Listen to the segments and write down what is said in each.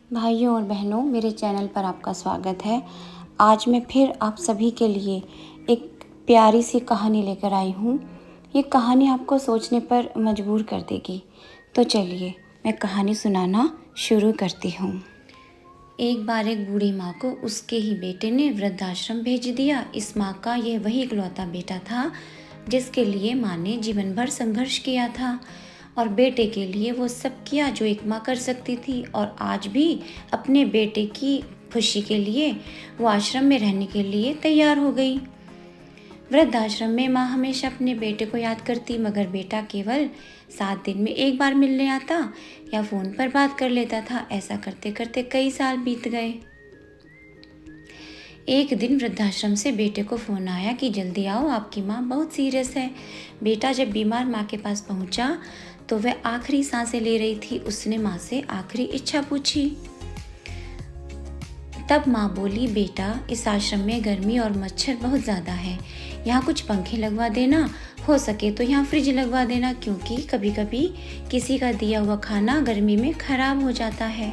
भाइयों और बहनों, मेरे चैनल पर आपका स्वागत है। आज मैं फिर आप सभी के लिए एक प्यारी सी कहानी लेकर आई हूँ। ये कहानी आपको सोचने पर मजबूर कर देगी। तो चलिए मैं कहानी सुनाना शुरू करती हूँ। एक बार एक बूढ़ी माँ को उसके ही बेटे ने वृद्धाश्रम भेज दिया। इस माँ का यह वही इकलौता बेटा था जिसके लिए माँ ने जीवन भर संघर्ष किया था और बेटे के लिए वो सब किया जो एक माँ कर सकती थी। और आज भी अपने बेटे की खुशी के लिए वो आश्रम में रहने के लिए तैयार हो गई। वृद्धाश्रम में माँ हमेशा अपने बेटे को याद करती, मगर बेटा केवल 7 दिन में एक बार मिलने आता या फ़ोन पर बात कर लेता था। ऐसा करते करते कई साल बीत गए। एक दिन वृद्धाश्रम से बेटे को फ़ोन आया कि जल्दी आओ, आपकी माँ बहुत सीरियस है। बेटा जब बीमार माँ के पास पहुँचा तो वह आखिरी सांसें ले रही थी। उसने माँ से आखिरी इच्छा पूछी। तब माँ बोली, बेटा इस आश्रम में गर्मी और मच्छर बहुत ज़्यादा है, यहाँ कुछ पंखे लगवा देना, हो सके तो यहाँ फ्रिज लगवा देना, क्योंकि कभी कभी किसी का दिया हुआ खाना गर्मी में खराब हो जाता है,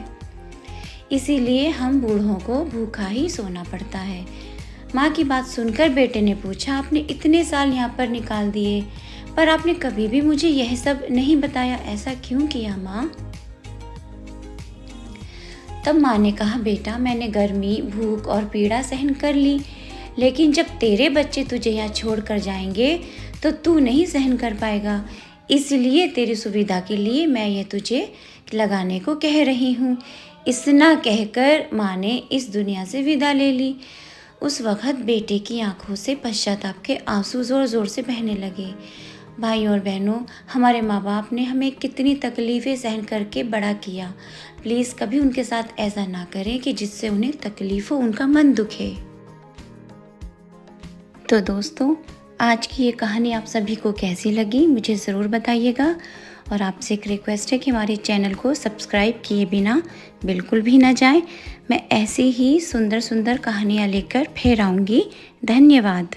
इसीलिए हम बूढ़ों को भूखा ही सोना पड़ता है। माँ की बात सुनकर बेटे ने पूछा, आपने इतने साल यहाँ पर निकाल दिए पर आपने कभी भी मुझे यह सब नहीं बताया, ऐसा क्यों किया माँ? तब माँ ने कहा, बेटा मैंने गर्मी, भूख और पीड़ा सहन कर ली, लेकिन जब तेरे बच्चे तुझे यहाँ छोड़ कर जाएंगे तो तू नहीं सहन कर पाएगा। इसलिए तेरी सुविधा के लिए मैं ये तुझे लगाने को कह रही हूँ। इतना कहकर माँ ने इस दुनिया से विदा ले ली। उस वक़्त बेटे की आंखों से पश्चाताप के आंसू ज़ोर ज़ोर से बहने लगे। भाइयों और बहनों, हमारे माँ बाप ने हमें कितनी तकलीफ़ें सहन करके बड़ा किया। प्लीज़ कभी उनके साथ ऐसा ना करें कि जिससे उन्हें तकलीफ़ हो, उनका मन दुखे। तो दोस्तों, आज की ये कहानी आप सभी को कैसी लगी मुझे ज़रूर बताइएगा। और आपसे एक रिक्वेस्ट है कि हमारे चैनल को सब्सक्राइब किए बिना बिल्कुल भी ना जाएं। मैं ऐसी ही सुंदर सुंदर कहानियाँ लेकर फिर आऊँगी। धन्यवाद।